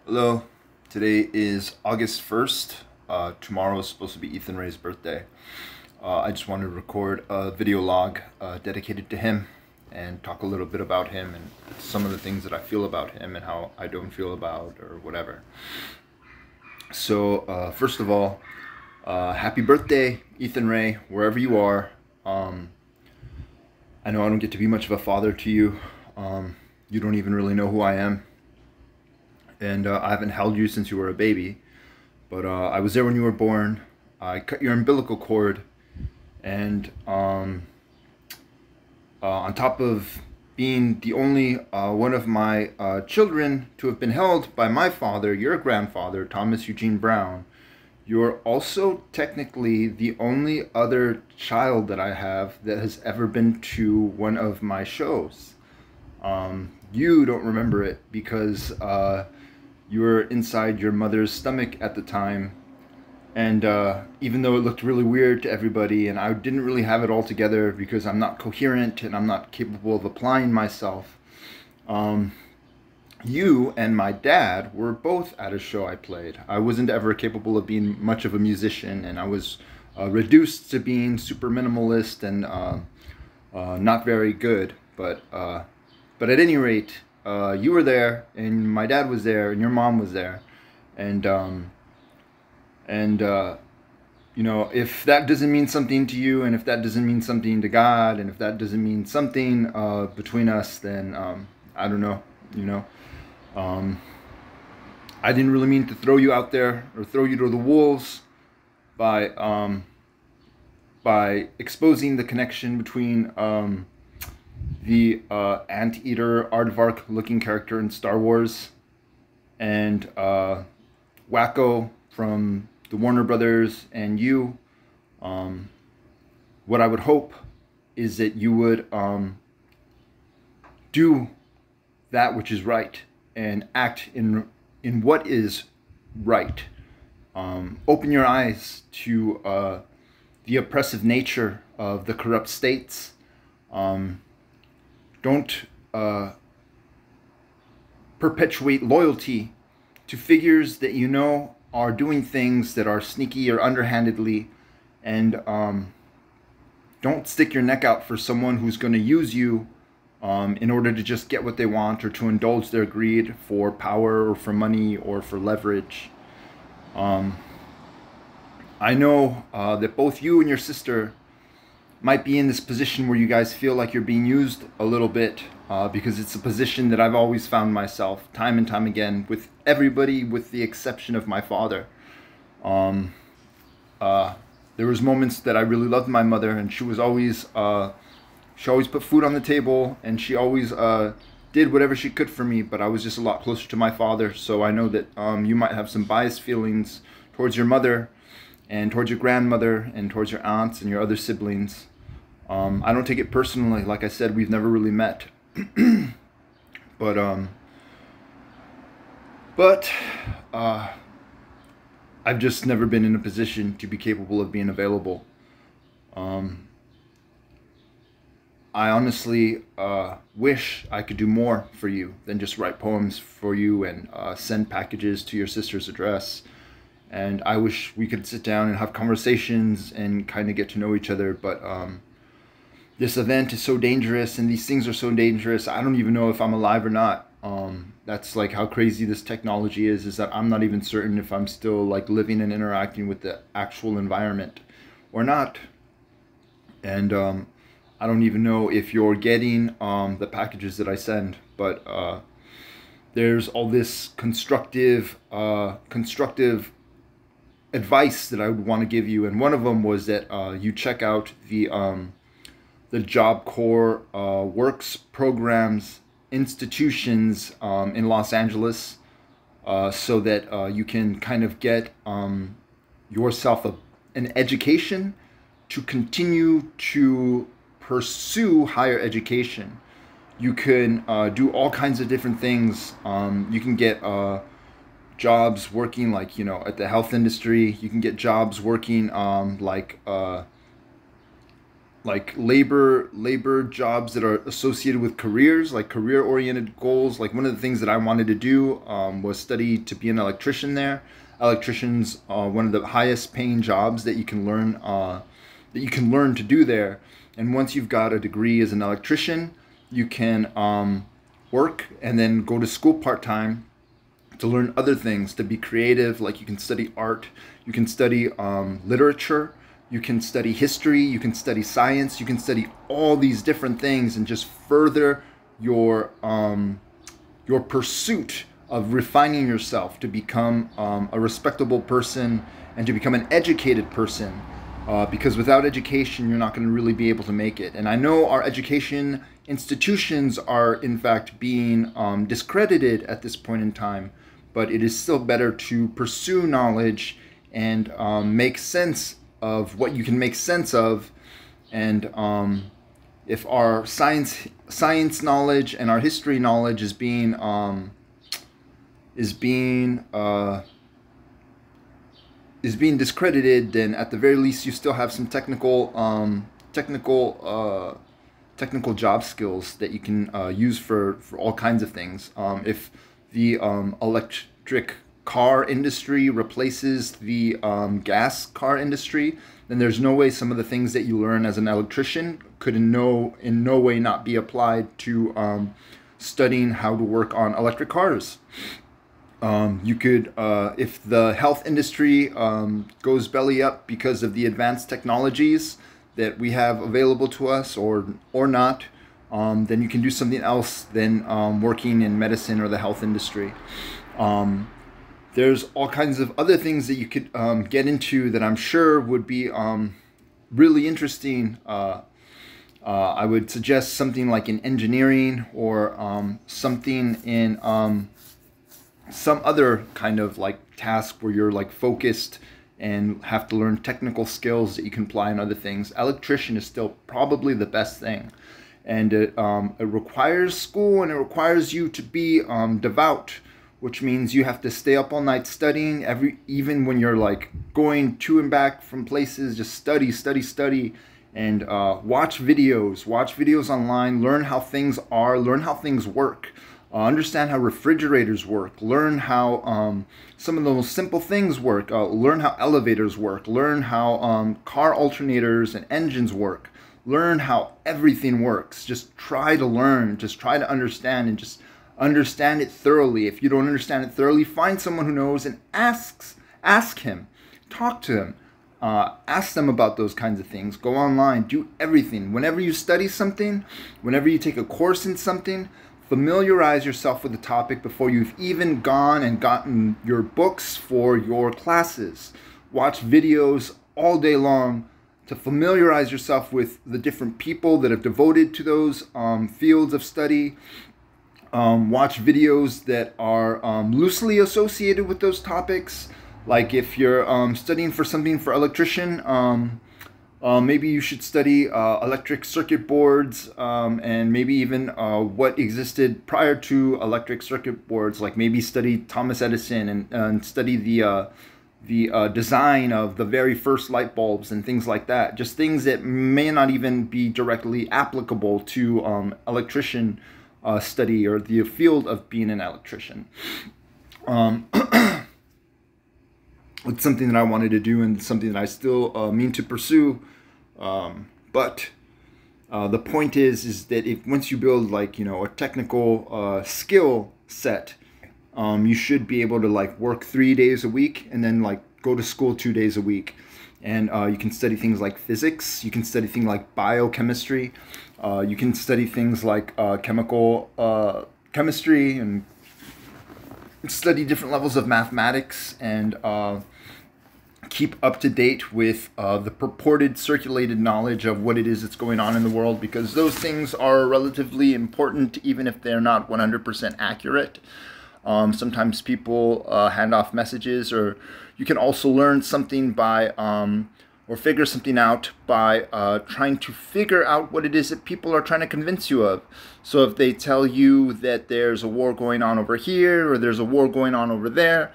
Hello, today is August 1st. Tomorrow is supposed to be Ethan Ray's birthday. I just wanted to record a video log dedicated to him and talk a little bit about him and some of the things that I feel about him and how I don't feel about or whatever. So, first of all, happy birthday, Ethan Ray, wherever you are. I know I don't get to be much of a father to you. You don't even really know who I am. And I haven't held you since you were a baby, but I was there when you were born. I cut your umbilical cord, and on top of being the only one of my children to have been held by my father, your grandfather, Thomas Eugene Brown, you're also technically the only other child that I have that has ever been to one of my shows. You don't remember it because you were inside your mother's stomach at the time, and even though it looked really weird to everybody and I didn't really have it all together because I'm not coherent and I'm not capable of applying myself, you and my dad were both at a show I played. I wasn't ever capable of being much of a musician, and I was reduced to being super minimalist and not very good, but at any rate, you were there, and my dad was there, and your mom was there, and you know, if that doesn't mean something to you, and if that doesn't mean something to God, and if that doesn't mean something between us, then I don't know, you know. I didn't really mean to throw you out there or throw you to the wolves by exposing the connection between the anteater aardvark looking character in Star Wars and Wacko from the Warner Brothers and you. What I would hope is that you would do that which is right and act in what is right. Open your eyes to the oppressive nature of the corrupt states. Don't perpetuate loyalty to figures that you know are doing things that are sneaky or underhandedly, and don't stick your neck out for someone who's going to use you in order to just get what they want or to indulge their greed for power or for money or for leverage. I know that both you and your sister might be in this position where you guys feel like you're being used a little bit, because it's a position that I've always found myself time and time again with everybody with the exception of my father. There was moments that I really loved my mother, and she always put food on the table, and she always did whatever she could for me, but I was just a lot closer to my father. So I know that you might have some biased feelings towards your mother and towards your grandmother and towards your aunts and your other siblings. I don't take it personally. Like I said, we've never really met. but I've just never been in a position to be capable of being available. I honestly wish I could do more for you than just write poems for you and send packages to your sister's address. And I wish we could sit down and have conversations and kind of get to know each other. But this event is so dangerous, and these things are so dangerous. I don't even know if I'm alive or not. That's like how crazy this technology is that I'm not even certain if I'm still like living and interacting with the actual environment or not. And I don't even know if you're getting the packages that I send, but there's all this constructive advice that I would want to give you, and one of them was that you check out the Job Corps works programs institutions in Los Angeles, so that you can kind of get yourself an education to continue to pursue higher education. You can do all kinds of different things. You can get jobs working like, you know, at the health industry. You can get jobs working like like labor jobs that are associated with careers, like career oriented goals. Like one of the things that I wanted to do was study to be an electrician there. Electrician's one of the highest paying jobs that you can learn to do there. And once you've got a degree as an electrician, you can work and then go to school part-time to learn other things, to be creative. Like you can study art, you can study literature, you can study history, you can study science, you can study all these different things and just further your pursuit of refining yourself to become a respectable person and to become an educated person. Because without education, you're not going to really be able to make it. And I know our education institutions are in fact being discredited at this point in time, but it is still better to pursue knowledge and make sense of what you can make sense of. And if our science knowledge and our history knowledge is being discredited, then at the very least you still have some technical job skills that you can use for all kinds of things. If the electric car industry replaces the gas car industry, then there's no way some of the things that you learn as an electrician could in no way not be applied to studying how to work on electric cars. You could, if the health industry goes belly up because of the advanced technologies that we have available to us, or not, then you can do something else than working in medicine or the health industry. There's all kinds of other things that you could get into that I'm sure would be really interesting. I would suggest something like in engineering, or something in some other kind of like task where you're like focused and have to learn technical skills that you can apply in other things. Electrician is still probably the best thing, and it requires school, and it requires you to be devout, which means you have to stay up all night studying. Even when you're like going to and back from places, just study, and watch videos online, learn how things are, learn how things work. Understand how refrigerators work, learn how some of the most simple things work, learn how elevators work, learn how car alternators and engines work, learn how everything works. Just try to learn, just try to understand, and just understand it thoroughly. If you don't understand it thoroughly, find someone who knows and ask him, talk to him, ask them about those kinds of things. Go online, do everything. Whenever you study something, whenever you take a course in something, familiarize yourself with the topic before you've even gone and gotten your books for your classes. Watch videos all day long to familiarize yourself with the different people that have devoted to those fields of study. Watch videos that are loosely associated with those topics. Like if you're studying for something for electrician, maybe you should study electric circuit boards, and maybe even what existed prior to electric circuit boards. Like maybe study Thomas Edison, and study the design of the very first light bulbs and things like that. Just things that may not even be directly applicable to electrician study or the field of being an electrician. It's something that I wanted to do, and something that I still mean to pursue. But the point is that if once you build like, a technical skill set, you should be able to like work 3 days a week and then like go to school 2 days a week. And you can study things like physics, you can study things like biochemistry, you can study things like chemical chemistry, and study different levels of mathematics, and keep up to date with the purported circulated knowledge of what it is that's going on in the world, because those things are relatively important even if they're not 100% accurate. Sometimes people hand off messages, or you can also learn something by or figure something out by trying to figure out what it is that people are trying to convince you of. So if they tell you that there's a war going on over here, or there's a war going on over there,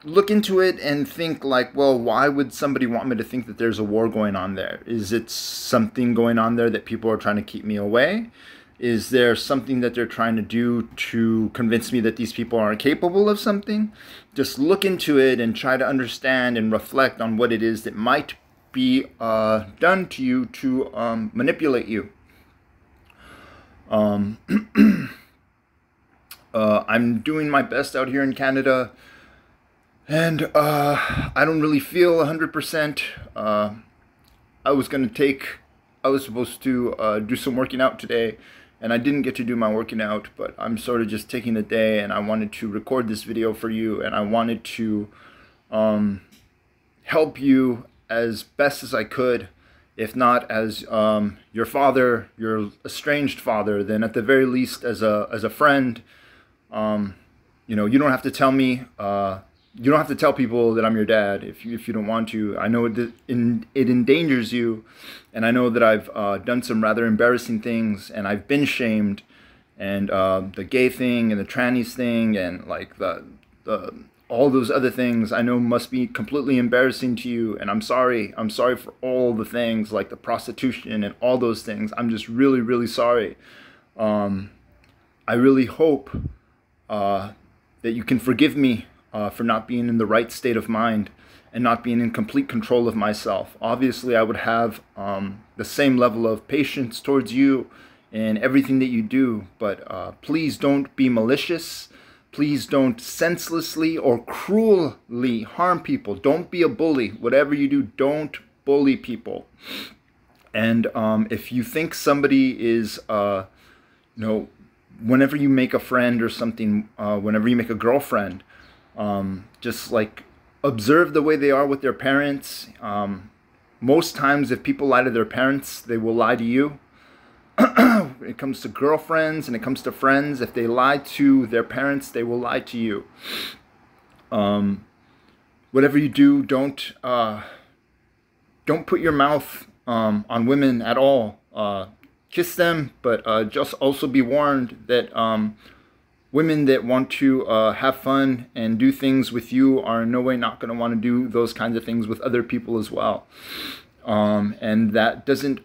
look into it and think like, well, why would somebody want me to think that there's a war going on there? Is it something going on there that people are trying to keep me away? Is there something that they're trying to do to convince me that these people aren't capable of something? Just look into it and try to understand and reflect on what it is that might be done to you to manipulate you. I'm doing my best out here in Canada, and I don't really feel 100%. I was supposed to do some working out today, and I didn't get to do my working out, but I'm sort of just taking the day, and I wanted to record this video for you, and I wanted to help you as best as I could. If not as your father, your estranged father, then at the very least as a friend. You know, you don't have to tell me. You don't have to tell people that I'm your dad if you don't want to. I know it endangers you, and I know that I've done some rather embarrassing things, and I've been shamed, and the gay thing and the trannies thing and like the all those other things I know must be completely embarrassing to you, and I'm sorry. I'm sorry for all the things like the prostitution and all those things. I'm just really, really sorry. I really hope that you can forgive me for not being in the right state of mind and not being in complete control of myself. Obviously, I would have the same level of patience towards you in everything that you do, but please don't be malicious. Please don't senselessly or cruelly harm people. Don't be a bully. Whatever you do, don't bully people. And if you think somebody is, you know, whenever you make a friend or something, whenever you make a girlfriend, just like observe the way they are with their parents. Most times if people lie to their parents, they will lie to you. When it comes to girlfriends and it comes to friends, if they lie to their parents, they will lie to you. Whatever you do, don't put your mouth on women at all. Kiss them, but just also be warned that women that want to have fun and do things with you are in no way not going to want to do those kinds of things with other people as well. And that doesn't,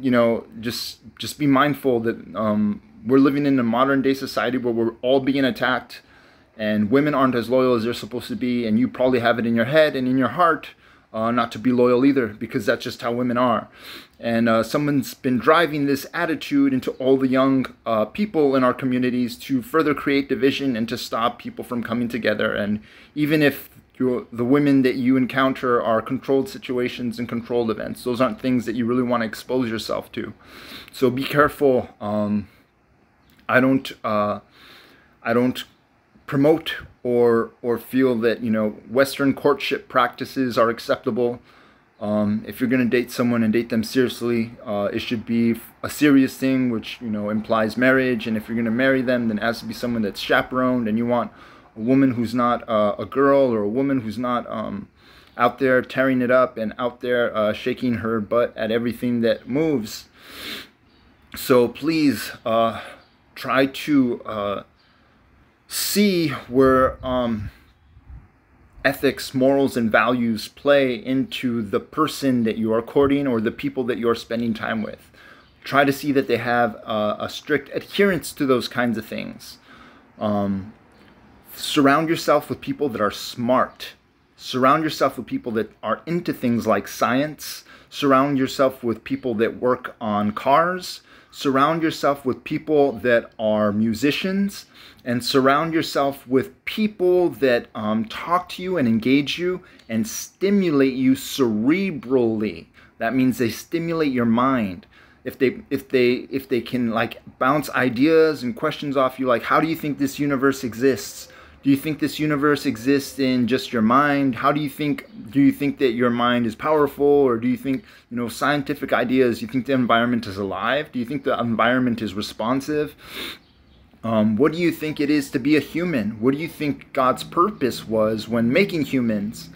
you know, just be mindful that we're living in a modern day society where we're all being attacked, and women aren't as loyal as they're supposed to be, and you probably have it in your head and in your heart not to be loyal either, because that's just how women are. And someone's been driving this attitude into all the young people in our communities to further create division and to stop people from coming together. And even if the women that you encounter are controlled situations and controlled events, those aren't things that you really want to expose yourself to. So be careful. I don't promote or feel that, you know, Western courtship practices are acceptable. If you're going to date someone and date them seriously, it should be a serious thing, which, you know, implies marriage. And if you're going to marry them, then it has to be someone that's chaperoned, and you want a woman who's not a girl, or a woman who's not out there tearing it up and out there shaking her butt at everything that moves. So please try to see where ethics, morals, and values play into the person that you are courting or the people that you are spending time with. Try to see that they have a strict adherence to those kinds of things. Surround yourself with people that are smart. Surround yourself with people that are into things like science. Surround yourself with people that work on cars. Surround yourself with people that are musicians. And surround yourself with people that talk to you and engage you and stimulate you cerebrally. That means they stimulate your mind. If they can like bounce ideas and questions off you, like, how do you think this universe exists? Do you think this universe exists in just your mind? Do you think that your mind is powerful? Or do you think, you know, scientific ideas, do you think the environment is alive? Do you think the environment is responsive? What do you think it is to be a human? What do you think God's purpose was when making humans?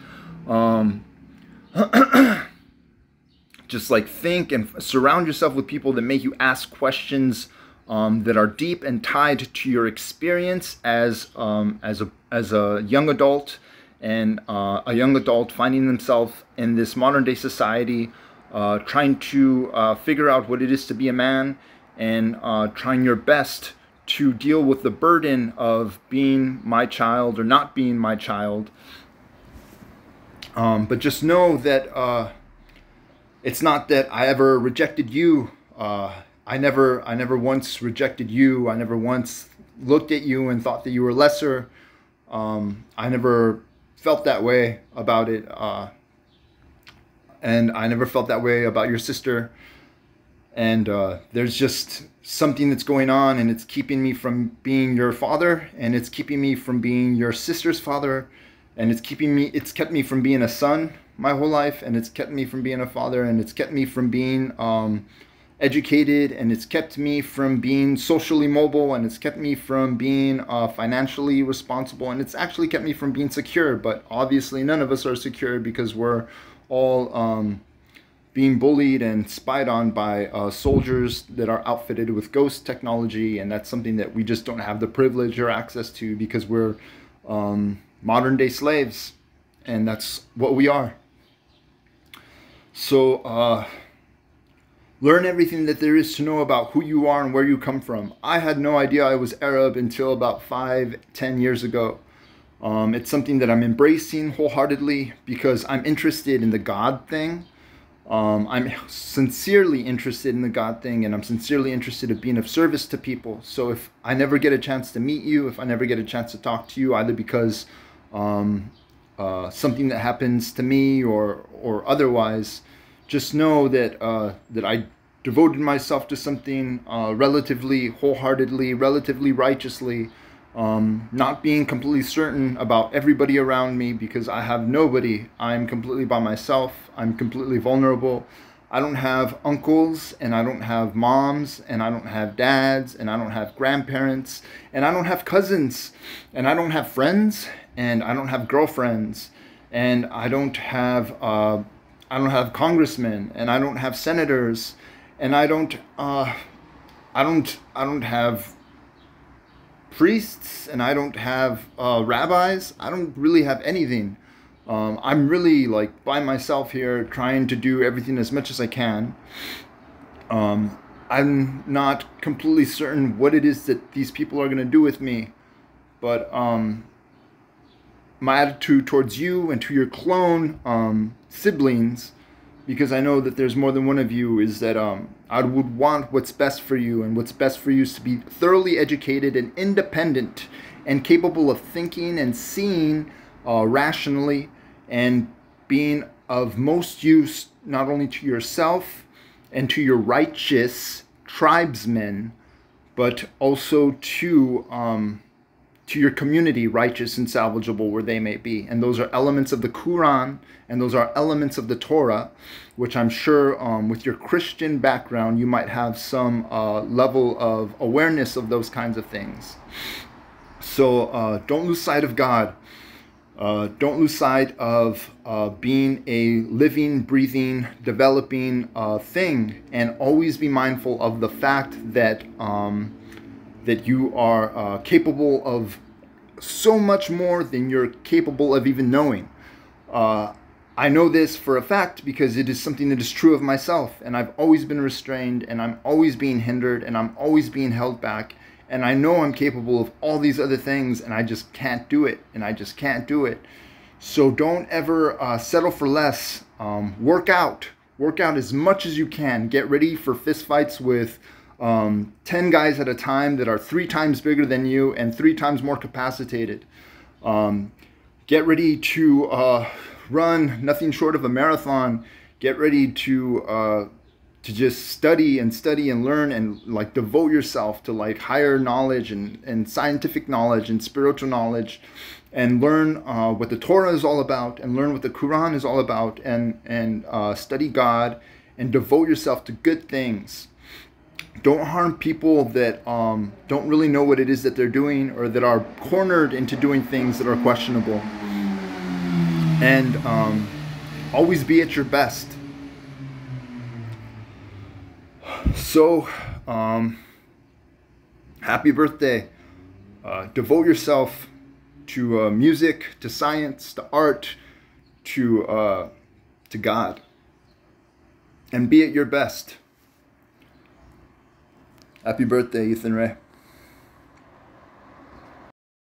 Just like think and surround yourself with people that make you ask questions that are deep and tied to your experience as a young adult, and a young adult finding themselves in this modern day society, trying to figure out what it is to be a man, and trying your best to deal with the burden of being my child or not being my child. But just know that it's not that I ever rejected you. I never once rejected you. I never once looked at you and thought that you were lesser. I never felt that way about it. And I never felt that way about your sister. And there's just something that's going on, and it's keeping me from being your father, and it's keeping me from being your sister's father, and it's kept me from being a son my whole life, and it's kept me from being a father, and it's kept me from being educated, and it's kept me from being socially mobile, and it's kept me from being financially responsible, and it's actually kept me from being secure. But obviously none of us are secure because we're all being bullied and spied on by soldiers that are outfitted with ghost technology, and that's something that we just don't have the privilege or access to because we're modern day slaves, and that's what we are. So learn everything that there is to know about who you are and where you come from. I had no idea I was Arab until about 5-10 years ago. It's something that I'm embracing wholeheartedly because I'm interested in the God thing. I'm sincerely interested in the God thing, and I'm sincerely interested in being of service to people. So if I never get a chance to meet you, if I never get a chance to talk to you, either because something that happens to me or otherwise, just know that that I devoted myself to something relatively wholeheartedly, relatively righteously, not being completely certain about everybody around me because I have nobody. I'm completely by myself. I'm completely vulnerable. I don't have uncles, and I don't have moms, and I don't have dads, and I don't have grandparents, and I don't have cousins, and I don't have friends, and I don't have girlfriends, and I don't have congressmen, and I don't have senators, and I don't have priests, and I don't have rabbis. I don't really have anything. I'm really like by myself here, trying to do everything as much as I can. I'm not completely certain what it is that these people are going to do with me, but my attitude towards you and to your clone siblings, because I know that there's more than one of you, is that I would want what's best for you, and what's best for you is to be thoroughly educated and independent and capable of thinking and seeing rationally, and being of most use not only to yourself and to your righteous tribesmen, but also to your community, righteous and salvageable where they may be. And those are elements of the Quran, and those are elements of the Torah, which I'm sure with your Christian background, you might have some level of awareness of those kinds of things. So don't lose sight of God. Don't lose sight of being a living, breathing, developing thing, and always be mindful of the fact that that you are capable of so much more than you're capable of even knowing. I know this for a fact because it is something that is true of myself, and I've always been restrained, and I'm always being hindered, and I'm always being held back, and I know I'm capable of all these other things, and I just can't do it, and I just can't do it. So don't ever settle for less. Work out as much as you can. Get ready for fist fights with 10 guys at a time that are 3 times bigger than you and 3 times more capacitated. Get ready to run nothing short of a marathon. Get ready to just study and learn, and like devote yourself to like higher knowledge and scientific knowledge and spiritual knowledge, and learn what the Torah is all about, and learn what the Quran is all about, and study God, and devote yourself to good things. Don't harm people that don't really know what it is that they're doing, or that are cornered into doing things that are questionable. And always be at your best. So happy birthday. Devote yourself to music, to science, to art, to God, and be at your best. Happy birthday, Ethan Ray.